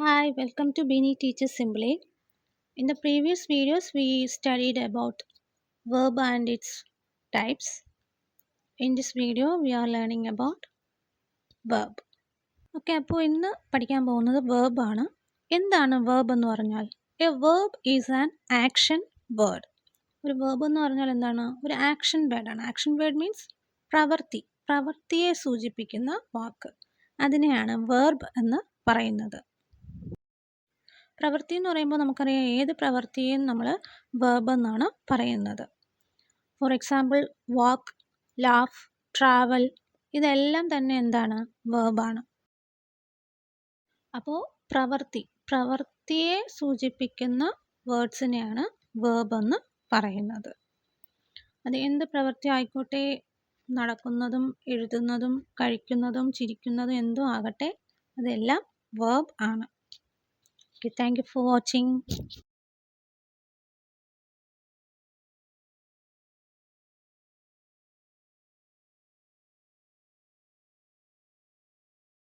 Hi, welcome to Beanie Teaches Simply. In the previous videos, we studied about verb and its types. In this video, we are learning about verb. Okay, അപ്പോൾ ഇന്ന് പഠിക്കാൻ പോകുന്നത് verb ആണ്. എന്താണ് verb എന്ന് പറഞ്ഞാൽ? A verb is an action word. ഒരു verb എന്ന് പറഞ്ഞാൽ എന്താണ്? ഒരു ആക്ഷൻ വേർഡാണ്. ആക്ഷൻ വേർഡ് മീൻസ് പ്രവൃത്തിയെ സൂചിപ്പിക്കുന്ന വാക്ക്. അതിനെയാണ് verb എന്ന് പറയുന്നത്. പ്രവൃത്തി എന്ന് പറയുമ്പോൾ നമുക്കറിയാം ഏത് പ്രവൃത്തിയും നമ്മൾ വേർബ് എന്നാണ് പറയുന്നത്. For example walk, laugh, travel ഇതെല്ലാം തന്നെ എന്താണ്? വേർബാണ്. അപ്പോൾ പ്രവൃത്തിയെ സൂചിപ്പിക്കുന്ന വേർഡ്സിനെയാണ് വേർബ് എന്ന് പറയുന്നത്. അത് എന്ത് പ്രവൃത്തി ആയിക്കോട്ടെ, നടക്കുന്നതും എഴുതുന്നതും കഴിക്കുന്നതും ചിരിക്കുന്നതും എന്തും ആകട്ടെ, അതെല്ലാം വേർബ് ആണ്. Okay, thank you for watching.